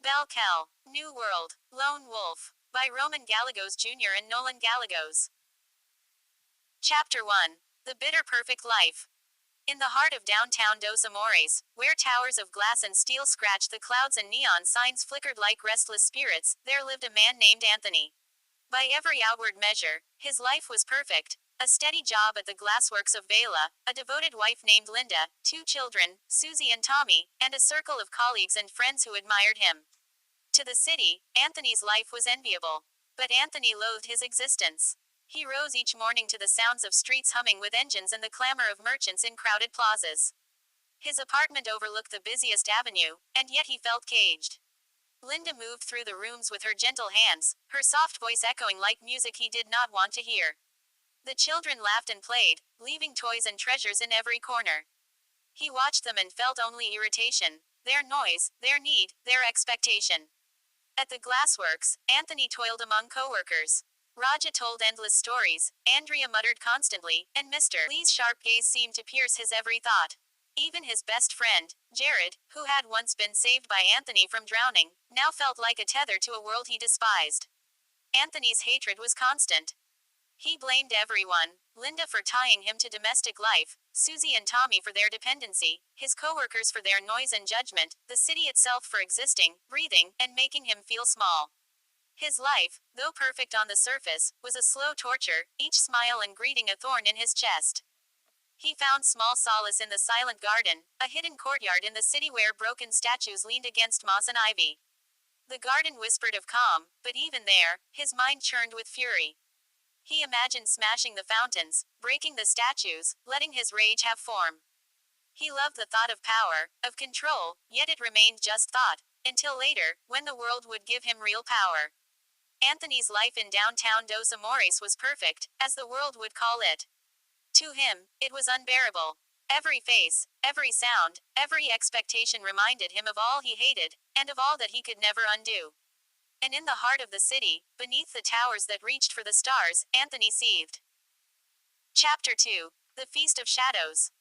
Beal Ceal, New World, Lone Wolf, by Roman Gallegos Jr. and Nolan Gallegos. Chapter 1. The Bitter Perfect Life. In the heart of downtown Dos Amores, where towers of glass and steel scratched the clouds and neon signs flickered like restless spirits, there lived a man named Anthony. By every outward measure, his life was perfect. A steady job at the glassworks of Vela, a devoted wife named Linda, 2 children, Susie and Tommy, and a circle of colleagues and friends who admired him. To the city, Anthony's life was enviable. But Anthony loathed his existence. He rose each morning to the sounds of streets humming with engines and the clamor of merchants in crowded plazas. His apartment overlooked the busiest avenue, and yet he felt caged. Linda moved through the rooms with her gentle hands, her soft voice echoing like music he did not want to hear. The children laughed and played, leaving toys and treasures in every corner. He watched them and felt only irritation, their noise, their need, their expectation. At the glassworks, Anthony toiled among coworkers. Raja told endless stories, Andrea muttered constantly, and Mr. Lee's sharp gaze seemed to pierce his every thought. Even his best friend, Jared, who had once been saved by Anthony from drowning, now felt like a tether to a world he despised. Anthony's hatred was constant. He blamed everyone, Linda for tying him to domestic life, Susie and Tommy for their dependency, his coworkers for their noise and judgment, the city itself for existing, breathing, and making him feel small. His life, though perfect on the surface, was a slow torture, each smile and greeting a thorn in his chest. He found small solace in the silent garden, a hidden courtyard in the city where broken statues leaned against moss and ivy. The garden whispered of calm, but even there, his mind churned with fury. He imagined smashing the fountains, breaking the statues, letting his rage have form. He loved the thought of power, of control, yet it remained just thought, until later, when the world would give him real power. Anthony's life in downtown Dos Amores was perfect, as the world would call it. To him, it was unbearable. Every face, every sound, every expectation reminded him of all he hated, and of all that he could never undo. And in the heart of the city, beneath the towers that reached for the stars, Anthony seethed. Chapter 2. The Feast of Shadows.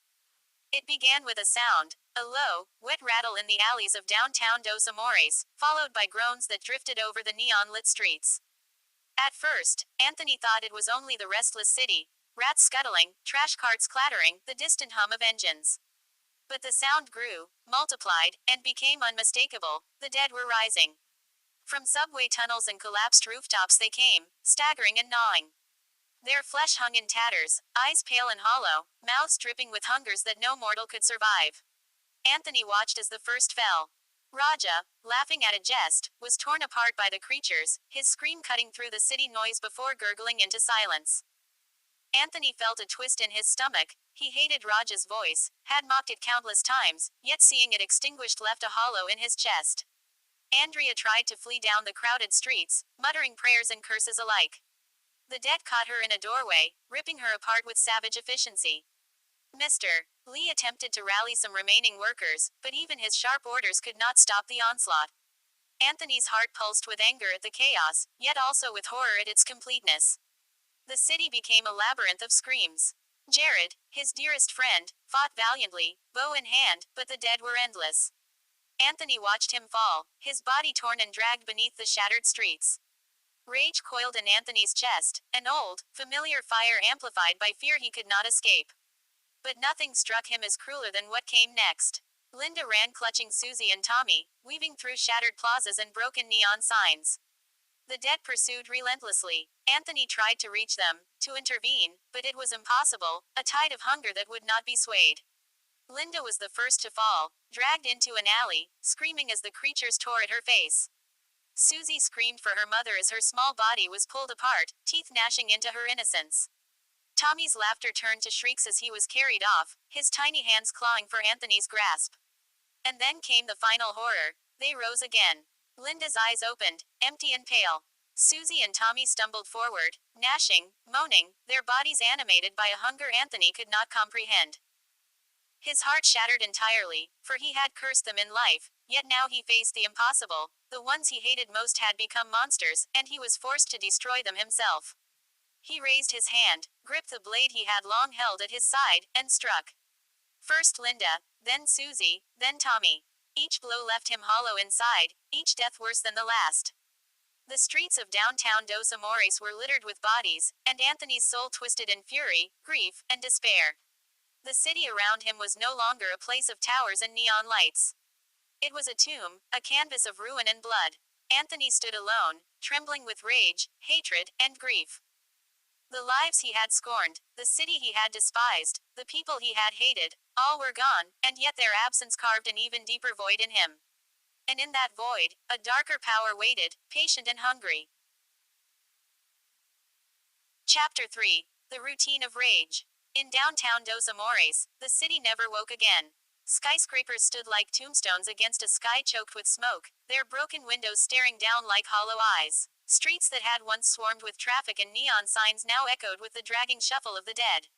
It began with a sound, a low, wet rattle in the alleys of downtown Dos Amores, followed by groans that drifted over the neon-lit streets. At first, Anthony thought it was only the restless city, rats scuttling, trash carts clattering, the distant hum of engines. But the sound grew, multiplied, and became unmistakable. The dead were rising. From subway tunnels and collapsed rooftops they came, staggering and gnawing. Their flesh hung in tatters, eyes pale and hollow, mouths dripping with hungers that no mortal could survive. Anthony watched as the first fell. Raja, laughing at a jest, was torn apart by the creatures, his scream cutting through the city noise before gurgling into silence. Anthony felt a twist in his stomach. He hated Raja's voice, had mocked it countless times, yet seeing it extinguished left a hollow in his chest. Andrea tried to flee down the crowded streets, muttering prayers and curses alike. The dead caught her in a doorway, ripping her apart with savage efficiency. Mr. Lee attempted to rally some remaining workers, but even his sharp orders could not stop the onslaught. Anthony's heart pulsed with anger at the chaos, yet also with horror at its completeness. The city became a labyrinth of screams. Jared, his dearest friend, fought valiantly, bow in hand, but the dead were endless. Anthony watched him fall, his body torn and dragged beneath the shattered streets. Rage coiled in Anthony's chest, an old, familiar fire amplified by fear he could not escape. But nothing struck him as crueler than what came next. Linda ran clutching Susie and Tommy, weaving through shattered plazas and broken neon signs. The dead pursued relentlessly. Anthony tried to reach them, to intervene, but it was impossible, a tide of hunger that would not be swayed. Linda was the first to fall, dragged into an alley, screaming as the creatures tore at her face. Susie screamed for her mother as her small body was pulled apart, teeth gnashing into her innocence. Tommy's laughter turned to shrieks as he was carried off, his tiny hands clawing for Anthony's grasp. And then came the final horror. They rose again. Linda's eyes opened, empty and pale. Susie and Tommy stumbled forward, gnashing, moaning, their bodies animated by a hunger Anthony could not comprehend. His heart shattered entirely, for he had cursed them in life, yet now he faced the impossible. The ones he hated most had become monsters, and he was forced to destroy them himself. He raised his hand, gripped the blade he had long held at his side, and struck. First Linda, then Susie, then Tommy. Each blow left him hollow inside, each death worse than the last. The streets of downtown Dos Amores were littered with bodies, and Anthony's soul twisted in fury, grief, and despair. The city around him was no longer a place of towers and neon lights. It was a tomb, a canvas of ruin and blood. Anthony stood alone, trembling with rage, hatred, and grief. The lives he had scorned, the city he had despised, the people he had hated, all were gone, and yet their absence carved an even deeper void in him. And in that void, a darker power waited, patient and hungry. Chapter 3. The Routine of Rage. In downtown Dos Amores, the city never woke again. Skyscrapers stood like tombstones against a sky choked with smoke, their broken windows staring down like hollow eyes. Streets that had once swarmed with traffic and neon signs now echoed with the dragging shuffle of the dead.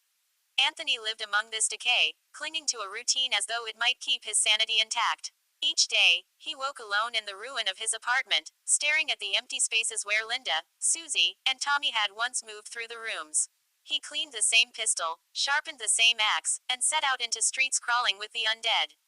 Anthony lived among this decay, clinging to a routine as though it might keep his sanity intact. Each day, he woke alone in the ruin of his apartment, staring at the empty spaces where Linda, Susie, and Tommy had once moved through the rooms. He cleaned the same pistol, sharpened the same axe, and set out into streets crawling with the undead.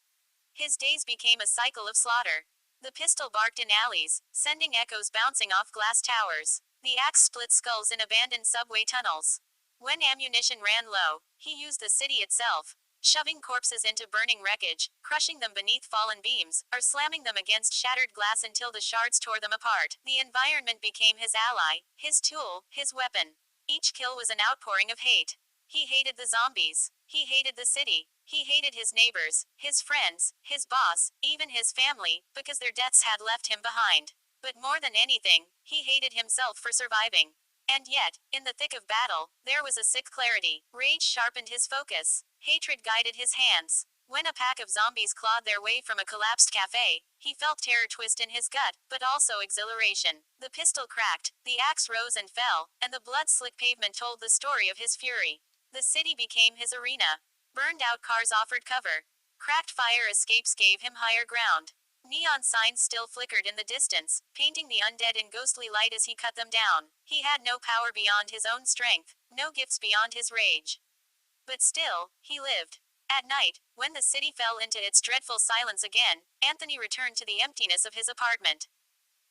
His days became a cycle of slaughter. The pistol barked in alleys, sending echoes bouncing off glass towers. The axe split skulls in abandoned subway tunnels. When ammunition ran low, he used the city itself, shoving corpses into burning wreckage, crushing them beneath fallen beams, or slamming them against shattered glass until the shards tore them apart. The environment became his ally, his tool, his weapon. Each kill was an outpouring of hate. He hated the zombies. He hated the city. He hated his neighbors, his friends, his boss, even his family, because their deaths had left him behind. But more than anything, he hated himself for surviving. And yet, in the thick of battle, there was a sick clarity. Rage sharpened his focus. Hatred guided his hands. When a pack of zombies clawed their way from a collapsed cafe, he felt terror twist in his gut, but also exhilaration. The pistol cracked, the axe rose and fell, and the blood-slick pavement told the story of his fury. The city became his arena. Burned-out cars offered cover. Cracked fire escapes gave him higher ground. Neon signs still flickered in the distance, painting the undead in ghostly light as he cut them down. He had no power beyond his own strength, no gifts beyond his rage. But still, he lived. At night, when the city fell into its dreadful silence again, Anthony returned to the emptiness of his apartment.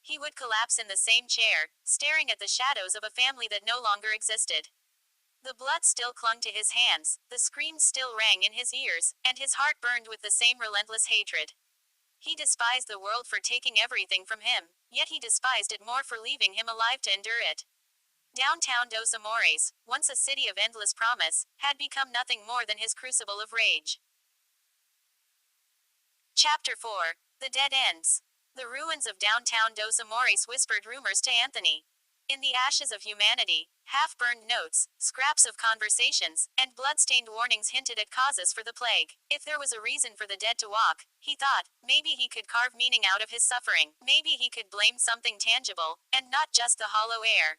He would collapse in the same chair, staring at the shadows of a family that no longer existed. The blood still clung to his hands, the screams still rang in his ears, and his heart burned with the same relentless hatred. He despised the world for taking everything from him, yet he despised it more for leaving him alive to endure it. Downtown Dos Amores, once a city of endless promise, had become nothing more than his crucible of rage. Chapter 4. The Dead Ends. The ruins of downtown Dos Amores whispered rumors to Anthony. In the ashes of humanity, half-burned notes, scraps of conversations, and blood-stained warnings hinted at causes for the plague. If there was a reason for the dead to walk, he thought, maybe he could carve meaning out of his suffering. Maybe he could blame something tangible, and not just the hollow air.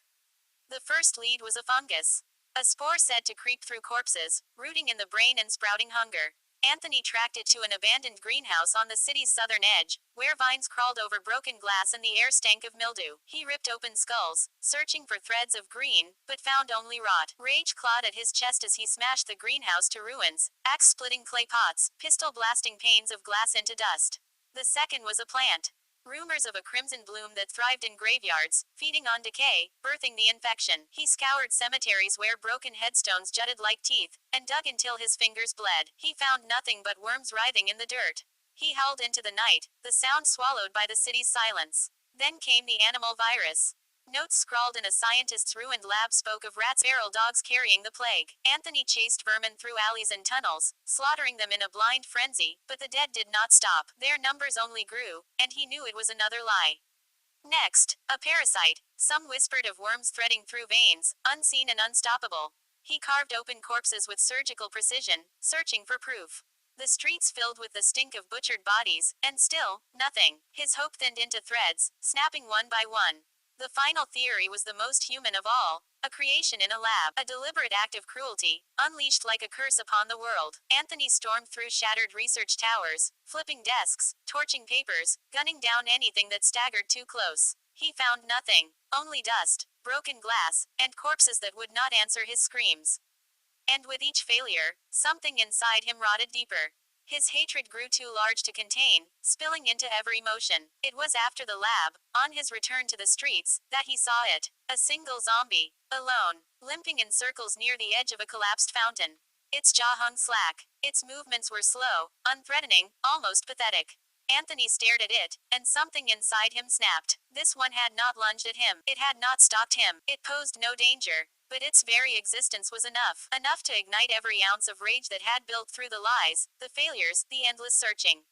The first lead was a fungus. A spore said to creep through corpses, rooting in the brain and sprouting hunger. Anthony tracked it to an abandoned greenhouse on the city's southern edge, where vines crawled over broken glass and the air stank of mildew. He ripped open skulls, searching for threads of green, but found only rot. Rage clawed at his chest as he smashed the greenhouse to ruins, axe-splitting clay pots, pistol-blasting panes of glass into dust. The second was a plant. Rumors of a crimson bloom that thrived in graveyards, feeding on decay, birthing the infection. He scoured cemeteries where broken headstones jutted like teeth, and dug until his fingers bled. He found nothing but worms writhing in the dirt. He howled into the night, the sound swallowed by the city's silence. Then came the animal virus. Notes scrawled in a scientist's ruined lab spoke of rats, feral dogs carrying the plague. Anthony chased vermin through alleys and tunnels, slaughtering them in a blind frenzy, but the dead did not stop. Their numbers only grew, and he knew it was another lie. Next, a parasite. Some whispered of worms threading through veins, unseen and unstoppable. He carved open corpses with surgical precision, searching for proof. The streets filled with the stink of butchered bodies, and still, nothing. His hope thinned into threads, snapping one by one. The final theory was the most human of all, a creation in a lab, a deliberate act of cruelty, unleashed like a curse upon the world. Anthony stormed through shattered research towers, flipping desks, torching papers, gunning down anything that staggered too close. He found nothing, only dust, broken glass, and corpses that would not answer his screams. And with each failure, something inside him rotted deeper. His hatred grew too large to contain, spilling into every motion. It was after the lab, on his return to the streets, that he saw it. A single zombie, alone, limping in circles near the edge of a collapsed fountain. Its jaw hung slack. Its movements were slow, unthreatening, almost pathetic. Anthony stared at it, and something inside him snapped. This one had not lunged at him. It had not stalked him. It posed no danger. But its very existence was enough. Enough to ignite every ounce of rage that had built through the lies, the failures, the endless searching.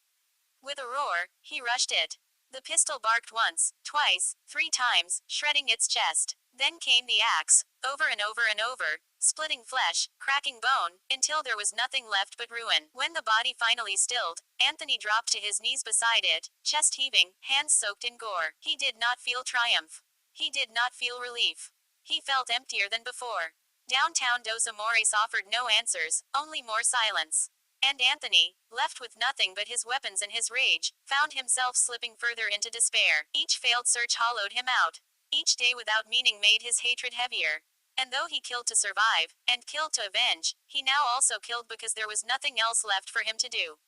With a roar, he rushed it. The pistol barked once, twice, 3 times, shredding its chest. Then came the axe, over and over and over, splitting flesh, cracking bone, until there was nothing left but ruin. When the body finally stilled, Anthony dropped to his knees beside it, chest heaving, hands soaked in gore. He did not feel triumph. He did not feel relief. He felt emptier than before. Downtown Dos Amores offered no answers, only more silence. And Anthony, left with nothing but his weapons and his rage, found himself slipping further into despair. Each failed search hollowed him out. Each day without meaning made his hatred heavier. And though he killed to survive, and killed to avenge, he now also killed because there was nothing else left for him to do.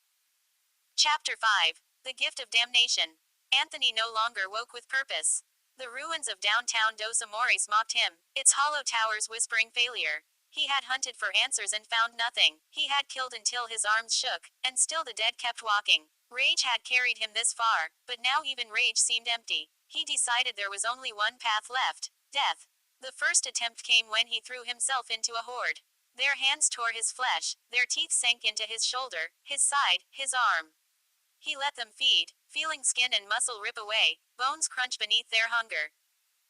Chapter 5. The Gift of Damnation. Anthony no longer woke with purpose. The ruins of downtown Dos Amores mocked him, its hollow towers whispering failure. He had hunted for answers and found nothing. He had killed until his arms shook, and still the dead kept walking. Rage had carried him this far, but now even rage seemed empty. He decided there was only one path left, death. The first attempt came when he threw himself into a horde. Their hands tore his flesh, their teeth sank into his shoulder, his side, his arm. He let them feed, feeling skin and muscle rip away, bones crunch beneath their hunger.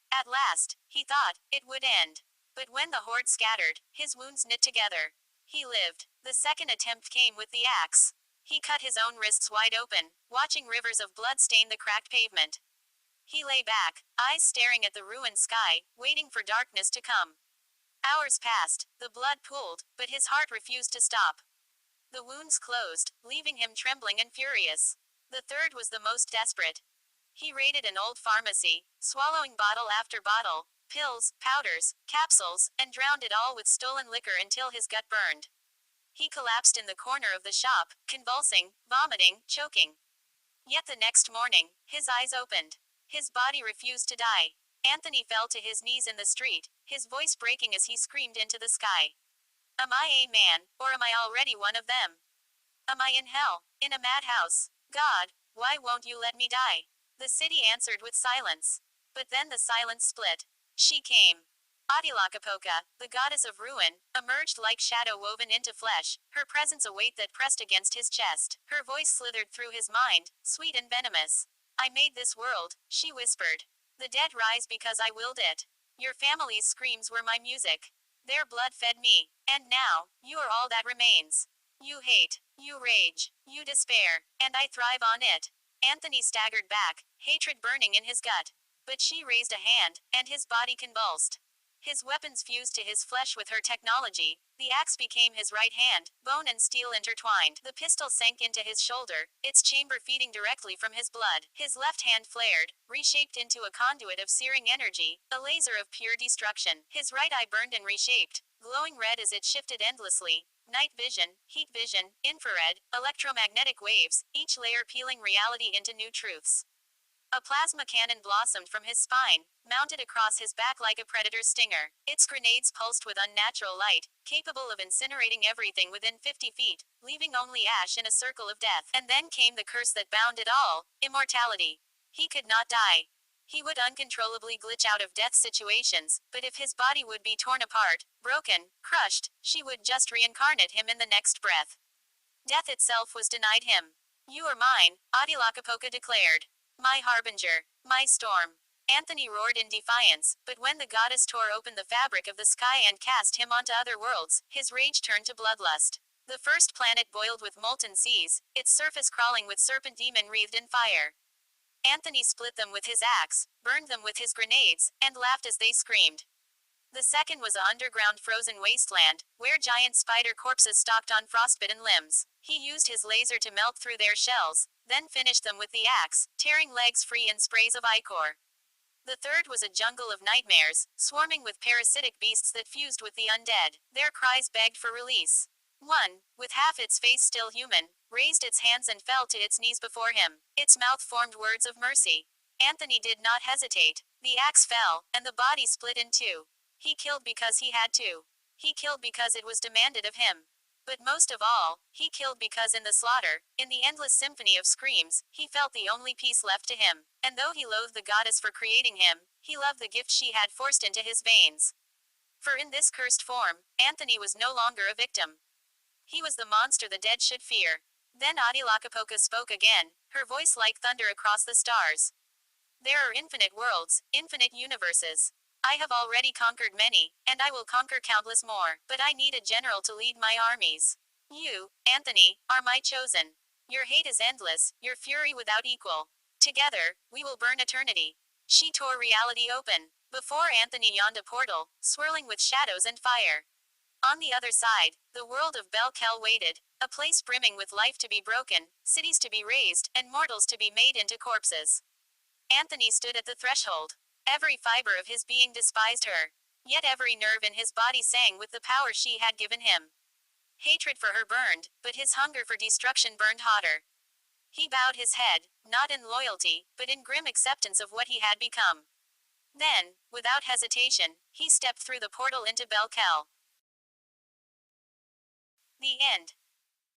At last, he thought, it would end. But when the horde scattered, his wounds knit together. He lived. The second attempt came with the axe. He cut his own wrists wide open, watching rivers of blood stain the cracked pavement. He lay back, eyes staring at the ruined sky, waiting for darkness to come. Hours passed, the blood pooled, but his heart refused to stop. The wounds closed, leaving him trembling and furious. The third was the most desperate. He raided an old pharmacy, swallowing bottle after bottle, pills, powders, capsules, and drowned it all with stolen liquor until his gut burned. He collapsed in the corner of the shop, convulsing, vomiting, choking. Yet the next morning, his eyes opened. His body refused to die. Anthony fell to his knees in the street, his voice breaking as he screamed into the sky. Am I a man, or am I already one of them? Am I in hell, in a madhouse? God, why won't you let me die? The city answered with silence. But then the silence split. She came. Atilakapoka, the goddess of ruin, emerged like shadow woven into flesh, her presence a weight that pressed against his chest. Her voice slithered through his mind, sweet and venomous. I made this world, she whispered. The dead rise because I willed it. Your family's screams were my music. Their blood fed me. And now, you are all that remains. You hate, you rage, you despair, and I thrive on it. Anthony staggered back, hatred burning in his gut. But she raised a hand, and his body convulsed. His weapons fused to his flesh with her technology. The axe became his right hand, bone and steel intertwined. The pistol sank into his shoulder, its chamber feeding directly from his blood. His left hand flared, reshaped into a conduit of searing energy, a laser of pure destruction. His right eye burned and reshaped, glowing red as it shifted endlessly. Night vision, heat vision, infrared, electromagnetic waves, each layer peeling reality into new truths. A plasma cannon blossomed from his spine, mounted across his back like a predator's stinger. Its grenades pulsed with unnatural light, capable of incinerating everything within 50 feet, leaving only ash in a circle of death. And then came the curse that bound it all, immortality. He could not die. He would uncontrollably glitch out of death situations, but if his body would be torn apart, broken, crushed, she would just reincarnate him in the next breath. Death itself was denied him. You are mine, Atilakapoka declared. My harbinger, my storm. Anthony roared in defiance, but when the goddess tore open the fabric of the sky and cast him onto other worlds, his rage turned to bloodlust. The first planet boiled with molten seas, its surface crawling with serpent demon wreathed in fire. Anthony split them with his axe, burned them with his grenades, and laughed as they screamed. The second was an underground frozen wasteland, where giant spider corpses stalked on frostbitten limbs. He used his laser to melt through their shells, then finished them with the axe, tearing legs free in sprays of ichor. The third was a jungle of nightmares, swarming with parasitic beasts that fused with the undead. Their cries begged for release. One, with half its face still human, raised its hands and fell to its knees before him. Its mouth formed words of mercy. Anthony did not hesitate. The axe fell, and the body split in two. He killed because he had to. He killed because it was demanded of him. But most of all, he killed because in the slaughter, in the endless symphony of screams, he felt the only peace left to him. And though he loathed the goddess for creating him, he loved the gift she had forced into his veins. For in this cursed form, Anthony was no longer a victim. He was the monster the dead should fear. Then Atilakapoka spoke again, her voice like thunder across the stars. There are infinite worlds, infinite universes. I have already conquered many, and I will conquer countless more, but I need a general to lead my armies. You, Anthony, are my chosen. Your hate is endless, your fury without equal. Together, we will burn eternity. She tore reality open. Before Anthony yawned a portal, swirling with shadows and fire. On the other side, the world of Beal Ceal waited, a place brimming with life to be broken, cities to be razed, and mortals to be made into corpses. Anthony stood at the threshold. Every fiber of his being despised her. Yet every nerve in his body sang with the power she had given him. Hatred for her burned, but his hunger for destruction burned hotter. He bowed his head, not in loyalty, but in grim acceptance of what he had become. Then, without hesitation, he stepped through the portal into Beal Ceal. The end.